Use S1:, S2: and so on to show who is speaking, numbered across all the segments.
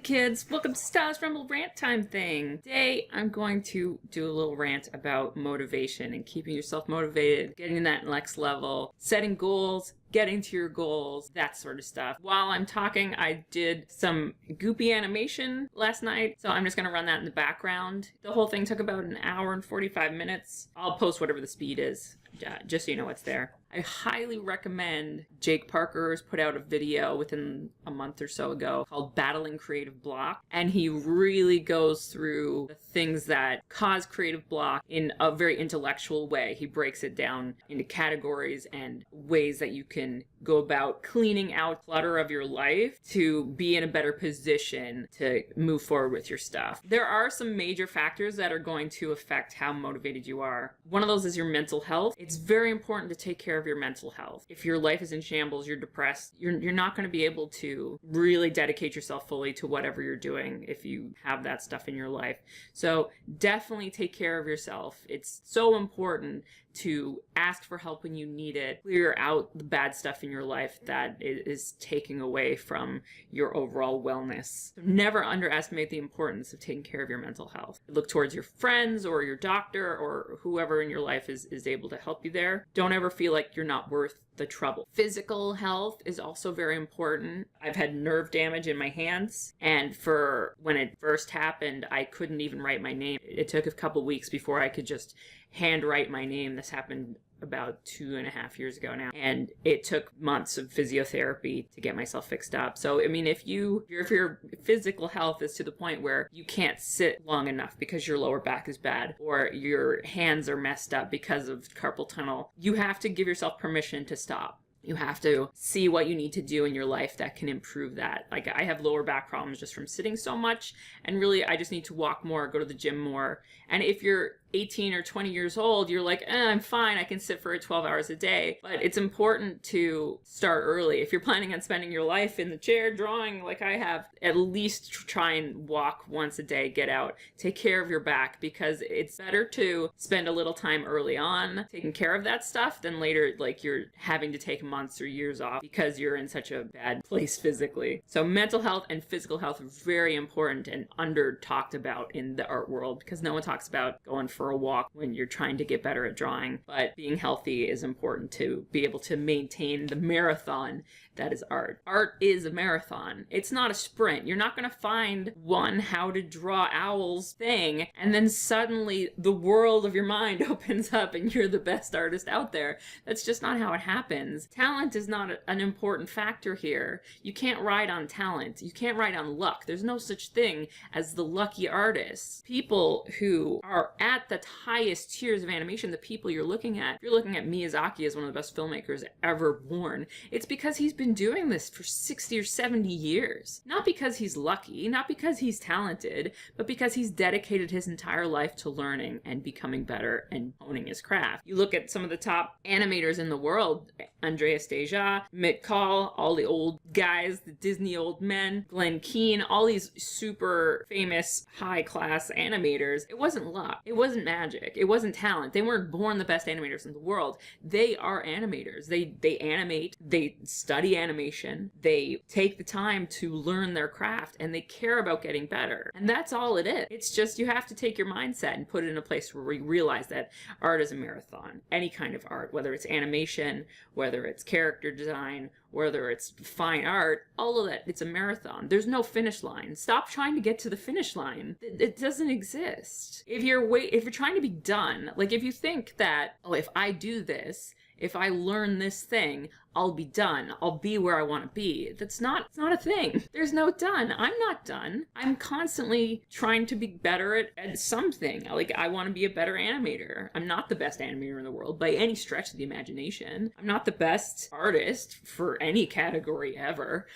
S1: kids, welcome to Stylus Rumble rant time thing. Today I'm going to do a little rant about motivation and keeping yourself motivated, getting that next level, setting goals, getting to your goals, that sort of stuff. While I'm talking, I did some Goopy animation last night, so I'm just going to run that in the background. The whole thing took about an hour and 45 minutes. I'll post whatever the speed is, just so you know what's there. I highly recommend Jake Parker's put out a video within a month or so ago called Battling Creative Block, and he really goes through the things that cause creative block in a very intellectual way. He breaks it down into categories and ways that you can go about cleaning out clutter of your life to be in a better position to move forward with your stuff. There are some major factors that are going to affect how motivated you are. One of those is your mental health. It's very important to take care of your mental health. If your life is in shambles, you're depressed, you're not going to be able to really dedicate yourself fully to whatever you're doing if you have that stuff in your life. So definitely take care of yourself. It's so important to ask for help when you need it, clear out the bad stuff in your life that is taking away from your overall wellness. So never underestimate the importance of taking care of your mental health. Look towards your friends or your doctor or whoever in your life is able to help you there. Don't ever feel like you're not worth the trouble. Physical health is also very important. I've had nerve damage in my hands, and for when it first happened, I couldn't even write my name. It took a couple weeks before I could just handwrite my name. This happened about 2.5 years ago now, and it took months of physiotherapy to get myself fixed up. So I mean, if your physical health is to the point where you can't sit long enough because your lower back is bad, or your hands are messed up because of carpal tunnel, you have to give yourself permission to stop. You have to see what you need to do in your life that can improve that. Like, I have lower back problems just from sitting so much, and really I just need to walk more, go to the gym more. And if you're 18 or 20 years old, you're like, I'm fine, I can sit for 12 hours a day. But it's important to start early. If you're planning on spending your life in the chair drawing like I have, at least try and walk once a day, get out, take care of your back, because it's better to spend a little time early on taking care of that stuff than later, like you're having to take months or years off because you're in such a bad place physically. So mental health and physical health are very important and under talked about in the art world, because no one talks about going for a walk when you're trying to get better at drawing. But being healthy is important to be able to maintain the marathon that is art. Art is a marathon. It's not a sprint. You're not going to find one how to draw owls thing and then suddenly the world of your mind opens up and you're the best artist out there. That's just not how it happens. Talent is not an important factor here. You can't ride on talent. You can't ride on luck. There's no such thing as the lucky artist. People who are at the highest tiers of animation, the people you're looking at, if you're looking at Miyazaki as one of the best filmmakers ever born, it's because he's been doing this for 60 or 70 years. Not because he's lucky, not because he's talented, but because he's dedicated his entire life to learning and becoming better and honing his craft. You look at some of the top animators in the world, Andreas Deja, Mick Call, all the old guys, the Disney old men, Glenn Keane, all these super famous high-class animators. It wasn't luck. It wasn't magic. It wasn't talent. They weren't born the best animators in the world. They are animators. They animate, they study animation, they take the time to learn their craft, and they care about getting better. And that's all it is. It's just you have to take your mindset and put it in a place where you realize that art is a marathon. Any kind of art, whether it's animation, whether it's character design, whether it's fine art, all of that, it's a marathon. There's no finish line. Stop trying to get to the finish line. It doesn't exist. If you're trying to be done, like if you think that, oh, if I do this, if I learn this thing, I'll be done. I'll be where I want to be. It's not a thing. There's no done. I'm not done. I'm constantly trying to be better at something. Like, I want to be a better animator. I'm not the best animator in the world by any stretch of the imagination. I'm not the best artist for any category ever.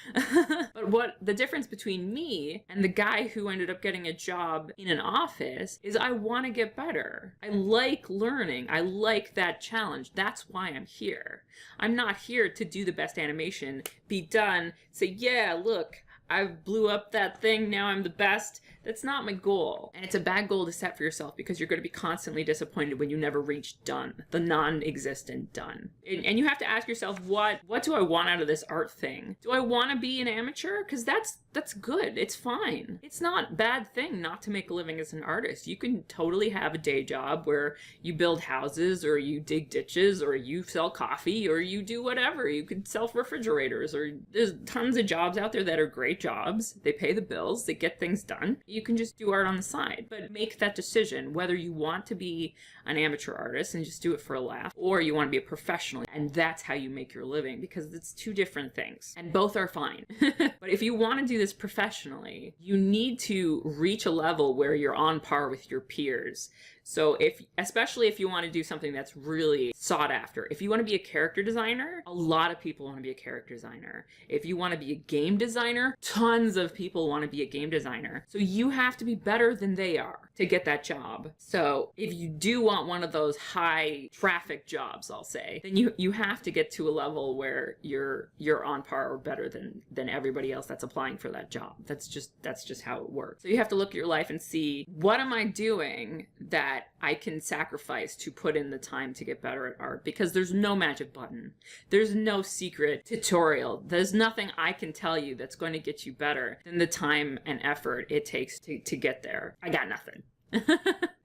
S1: But what the difference between me and the guy who ended up getting a job in an office is I want to get better. I like learning. I like that challenge. That's why I'm here. I'm not here to do the best animation, be done, say, yeah, look, I blew up that thing, now I'm the best. That's not my goal. And it's a bad goal to set for yourself because you're going to be constantly disappointed when you never reach done, the non-existent done. And you have to ask yourself, what do I want out of this art thing? Do I want to be an amateur? Because that's that's good. It's fine. It's not a bad thing not to make a living as an artist. You can totally have a day job where you build houses or you dig ditches or you sell coffee or you do whatever. You could sell refrigerators, or there's tons of jobs out there that are great jobs. They pay the bills, they get things done. You can just do art on the side, but make that decision whether you want to be an amateur artist and just do it for a laugh, or you want to be a professional, and that's how you make your living, because it's two different things and both are fine. But if you want to do this professionally, you need to reach a level where you're on par with your peers. So especially if you want to do something that's really sought after. If you want to be a character designer, a lot of people want to be a character designer. If you want to be a game designer, tons of people want to be a game designer. So you have to be better than they are to get that job. So if you do want one of those high traffic jobs, I'll say, then you have to get to a level where you're on par or better than everybody else that's applying for that job. That's just how it works. So you have to look at your life and see, what am I doing that I can sacrifice to put in the time to get better at art? Because there's no magic button. There's no secret tutorial. There's nothing I can tell you that's going to get you better than the time and effort it takes to get there. I got nothing.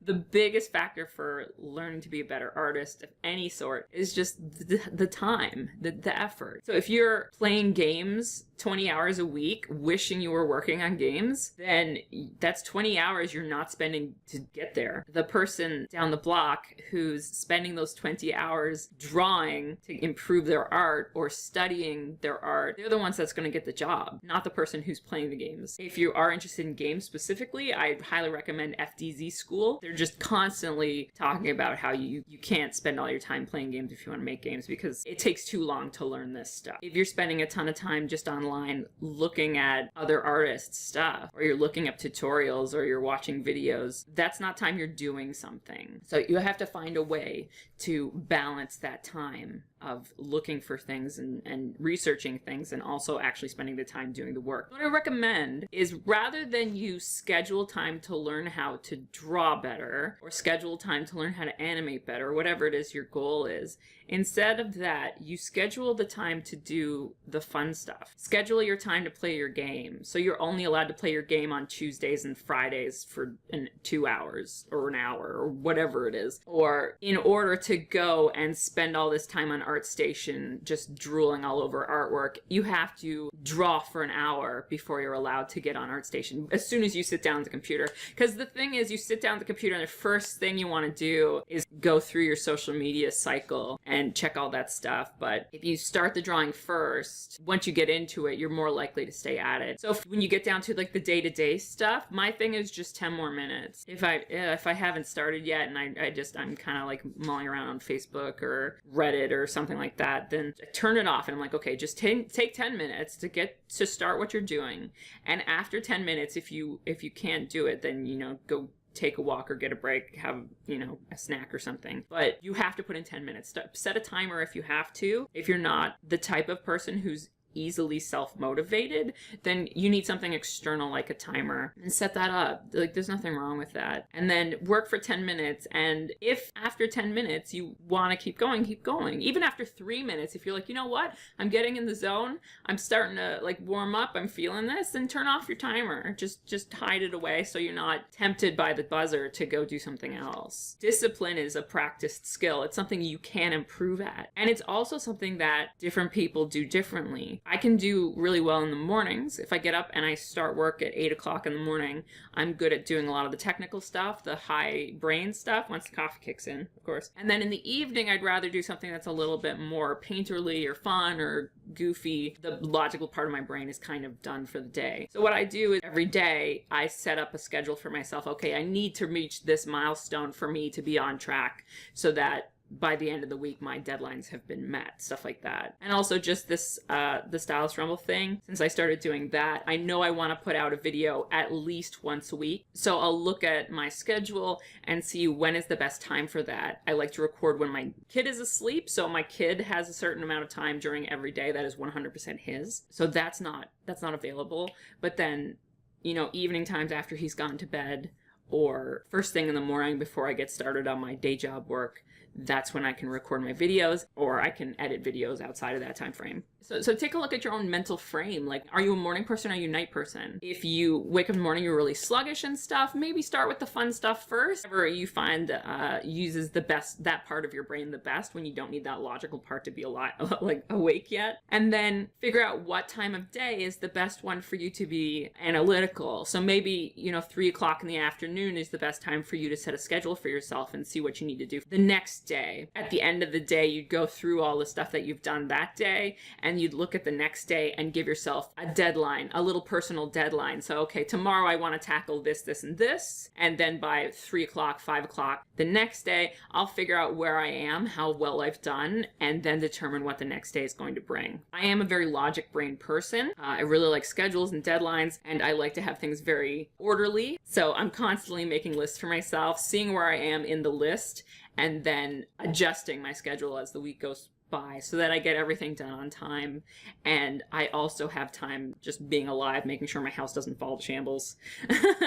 S1: The biggest factor for learning to be a better artist of any sort is just the time, the effort. So if you're playing games 20 hours a week, wishing you were working on games, then that's 20 hours you're not spending to get there. The person down the block who's spending those 20 hours drawing to improve their art or studying their art, they're the ones that's going to get the job, not the person who's playing the games. If you are interested in games specifically, I highly recommend FDZ School. They're just constantly talking about how you can't spend all your time playing games if you want to make games, because it takes too long to learn this stuff. If you're spending a ton of time just online looking at other artists' stuff, or you're looking up tutorials, or you're watching videos, that's not time you're doing something. So you have to find a way to balance that time of looking for things and researching things, and also actually spending the time doing the work. What I recommend is, rather than you schedule time to learn how to draw better, or schedule time to learn how to animate better, whatever it is your goal is, instead of that, you schedule the time to do the fun stuff. Schedule your time to play your game. So you're only allowed to play your game on Tuesdays and Fridays for 2 hours or an hour or whatever it is. Or in order to go and spend all this time on ArtStation just drooling all over artwork, you have to draw for an hour before you're allowed to get on ArtStation as soon as you sit down at the computer. Because the thing is, you sit down at the computer and the first thing you want to do is go through your social media cycle and check all that stuff. But if you start the drawing first, once you get into it, you're more likely to stay at it. So when you get down to like the day-to-day stuff, my thing is just 10 more minutes. If I haven't started yet and I'm kind of like mulling around on Facebook or Reddit or something like that, then I turn it off and I'm like, okay, just take 10 minutes to start what you're doing. And after 10 minutes, if you can't do it, then go take a walk or get a break, have a snack or something. But you have to put in 10 minutes. Set a timer if you have to. If you're not the type of person who's easily self-motivated, then you need something external like a timer, and set that up. Like, there's nothing wrong with that. And then work for 10 minutes. And if after 10 minutes you want to keep going, keep going. Even after 3 minutes, if you're like, you know what, I'm getting in the zone, I'm starting to like warm up, I'm feeling this, then turn off your timer. Just hide it away so you're not tempted by the buzzer to go do something else. Discipline is a practiced skill. It's something you can improve at. And it's also something that different people do differently. I can do really well in the mornings. If I get up and I start work at 8 o'clock in the morning, I'm good at doing a lot of the technical stuff, the high brain stuff, once the coffee kicks in, of course. And then in the evening, I'd rather do something that's a little bit more painterly or fun or goofy. The logical part of my brain is kind of done for the day. So what I do is every day, I set up a schedule for myself. Okay, I need to reach this milestone for me to be on track, so that by the end of the week, my deadlines have been met, stuff like that. And also just this, the Stylus Rumble thing, since I started doing that, I know I want to put out a video at least once a week. So I'll look at my schedule and see when is the best time for that. I like to record when my kid is asleep. So my kid has a certain amount of time during every day that is 100% his. So that's not available. But then, evening times after he's gone to bed, or first thing in the morning before I get started on my day job work, that's when I can record my videos, or I can edit videos outside of that time frame. So take a look at your own mental frame. Like, are you a morning person or are you a night person? If you wake up in the morning, you're really sluggish and stuff, maybe start with the fun stuff first. Whatever you find uses that part of your brain the best, when you don't need that logical part to be a lot like awake yet. And then figure out what time of day is the best one for you to be analytical. So maybe, 3 o'clock in the afternoon is the best time for you to set a schedule for yourself and see what you need to do the next day. At the end of the day, you'd go through all the stuff that you've done that day, and you'd look at the next day and give yourself a deadline, a little personal deadline. So, okay, tomorrow I want to tackle this, this, and this. And then by 3 o'clock, 5 o'clock the next day, I'll figure out where I am, how well I've done, and then determine what the next day is going to bring. I am a very logic brain person. I really like schedules and deadlines, and I like to have things very orderly. So I'm constantly making lists for myself, seeing where I am in the list, and then adjusting my schedule as the week goes by so that I get everything done on time. And I also have time just being alive, making sure my house doesn't fall to shambles,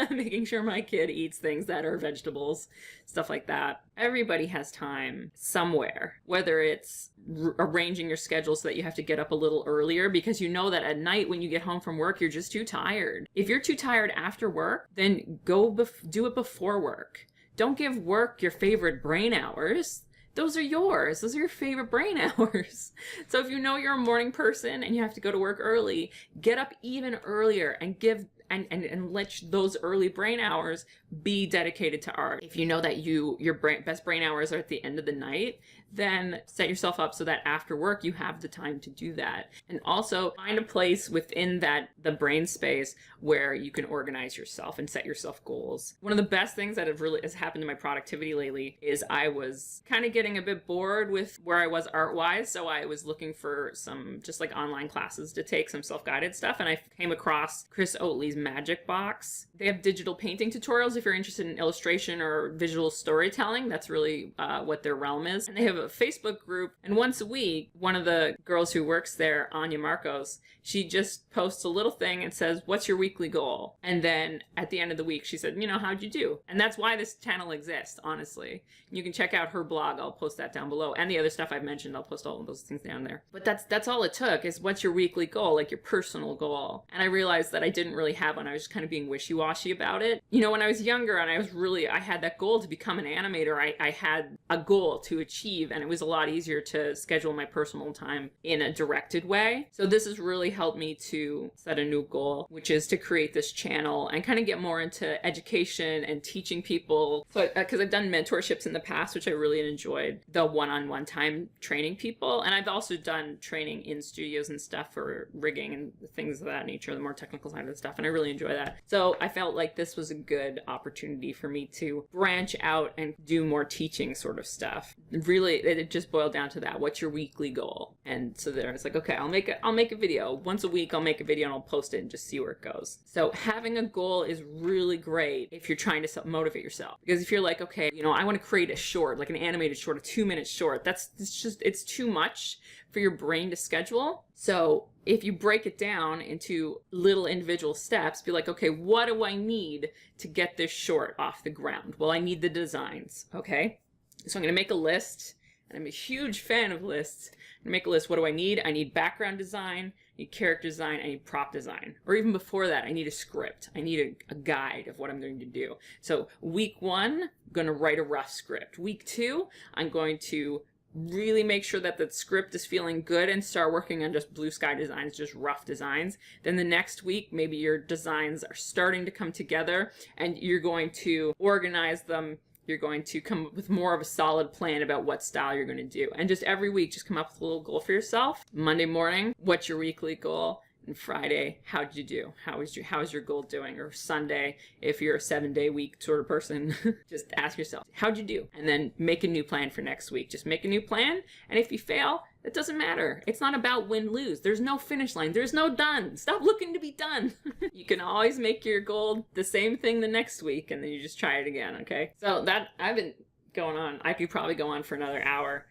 S1: making sure my kid eats things that are vegetables, stuff like that. Everybody has time somewhere, whether it's arranging your schedule so that you have to get up a little earlier because you know that at night when you get home from work, you're just too tired. If you're too tired after work, then go do it before work. Don't give work your favorite brain hours. Those are yours. Those are your favorite brain hours. So if you know you're a morning person and you have to go to work early, get up even earlier and give and let those early brain hours be dedicated to art. If you know that your best brain hours are at the end of the night, then set yourself up so that after work you have the time to do that. And also find a place within the brain space where you can organize yourself and set yourself goals. One of the best things that has happened to my productivity lately is I was kind of getting a bit bored with where I was art-wise, so I was looking for some just like online classes to take, some self-guided stuff, and I came across Chris Oatley's Magic Box. They have digital painting tutorials if you're interested in illustration or visual storytelling. That's really what their realm is. And they have a Facebook group, and once a week, one of the girls who works there, Ânia Marcos, she just posts a little thing and says, what's your weekly goal? And then at the end of the week, she said, how'd you do? And that's why this channel exists, honestly. You can check out her blog. I'll post that down below. And the other stuff I've mentioned, I'll post all of those things down there. But that's all it took, is what's your weekly goal, like your personal goal. And I realized that I didn't really have one. I was just kind of being wishy-washy about it. When I was younger and I had that goal to become an animator, I had a goal to achieve, and it was a lot easier to schedule my personal time in a directed way. So this has really helped me to set a new goal, which is to create this channel and kind of get more into education and teaching people. So because I've done mentorships in the past, which I really enjoyed, the one-on-one time training people. And I've also done training in studios and stuff for rigging and things of that nature, the more technical side of the stuff. And I really enjoy that. So I felt like this was a good opportunity for me to branch out and do more teaching sort of stuff. Really, it just boiled down to that. What's your weekly goal? And so there, it's like, okay, I'll make a video once a week. I'll make a video and I'll post it and just see where it goes. So having a goal is really great if you're trying to motivate yourself. Because if you're like, okay, I want to create a short, like an animated short, a 2-minute short, it's too much for your brain to schedule. So if you break it down into little individual steps, be like, okay, what do I need to get this short off the ground? Well, I need the designs, okay? So I'm going to make a list, and I'm a huge fan of lists. I'm going to make a list. What do I need? I need background design, I need character design, I need prop design. Or even before that, I need a script. I need a guide of what I'm going to do. So week 1, I'm going to write a rough script. Week 2, I'm going to really make sure that the script is feeling good and start working on just blue sky designs, just rough designs. Then the next week, maybe your designs are starting to come together and you're going to organize them. You're going to come up with more of a solid plan about what style you're going to do. And just every week, just come up with a little goal for yourself. Monday morning, what's your weekly goal? And Friday, how'd you do? How's your goal doing? Or Sunday, if you're a 7-day week sort of person, just ask yourself, how'd you do? And then make a new plan for next week. Just make a new plan. And if you fail, it doesn't matter. It's not about win-lose. There's no finish line. There's no done. Stop looking to be done. You can always make your goal the same thing the next week, and then you just try it again, okay? So that, I've been going on. I could probably go on for another hour.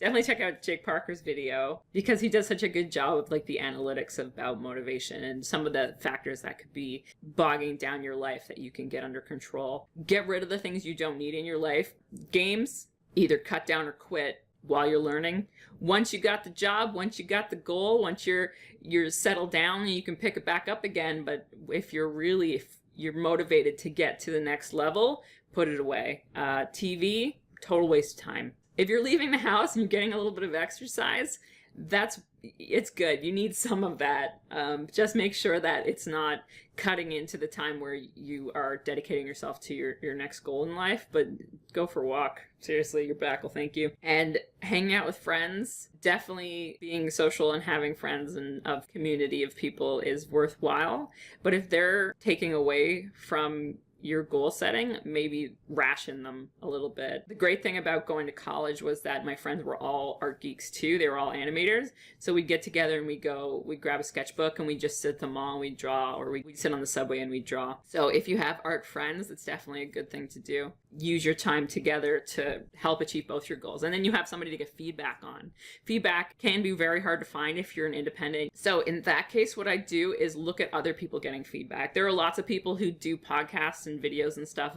S1: Definitely check out Jake Parker's video because he does such a good job of like the analytics about motivation and some of the factors that could be bogging down your life that you can get under control. Get rid of the things you don't need in your life. Games, either cut down or quit while you're learning. Once you got the job, once you got the goal, once you're settled down, you can pick it back up again. But if you're motivated to get to the next level, put it away. TV, total waste of time. If you're leaving the house and you're getting a little bit of exercise, it's good. You need some of that. Just make sure that it's not cutting into the time where you are dedicating yourself to your next goal in life, but go for a walk. Seriously, your back will thank you. And hanging out with friends, definitely being social and having friends and a community of people is worthwhile. But if they're taking away from your goal setting, maybe ration them a little bit. The great thing about going to college was that my friends were all art geeks too. They were all animators. So we'd get together and we'd grab a sketchbook and we'd just sit at the mall and we'd draw, or we'd sit on the subway and we'd draw. So if you have art friends, it's definitely a good thing to do. Use your time together to help achieve both your goals. And then you have somebody to get feedback on. Feedback can be very hard to find if you're an independent. So in that case, what I do is look at other people getting feedback. There are lots of people who do podcasts and videos and stuff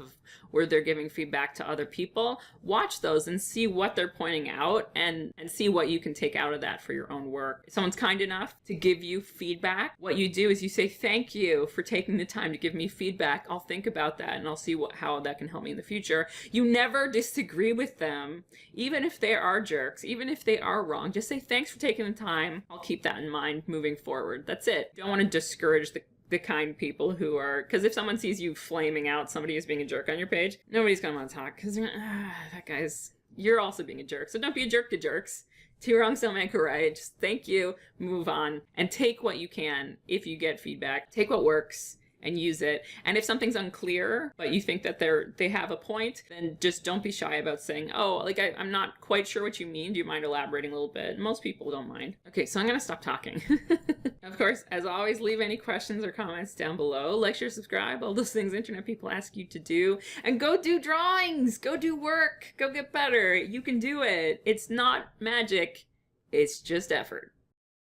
S1: where they're giving feedback to other people. Watch those and see what they're pointing out and see what you can take out of that for your own work. If someone's kind enough to give you feedback, what you do is you say, thank you for taking the time to give me feedback. I'll think about that and I'll see how that can help me in the future. You never disagree with them, even if they are jerks, even if they are wrong. Just say, thanks for taking the time. I'll keep that in mind moving forward. That's it. You don't want to discourage the kind people who are, because if someone sees you flaming out somebody who's being a jerk on your page, nobody's going to want to talk, because you're also being a jerk. So don't be a jerk to jerks. Two wrongs don't make a right. Just thank you, move on, and take what you can if you get feedback. Take what works and use it. And if something's unclear, but you think that they have a point, then just don't be shy about saying, oh, like I'm not quite sure what you mean. Do you mind elaborating a little bit? Most people don't mind. Okay, so I'm gonna stop talking. Of course, as always, leave any questions or comments down below. Like, share, subscribe, all those things internet people ask you to do. And go do drawings, go do work, go get better. You can do it. It's not magic, it's just effort.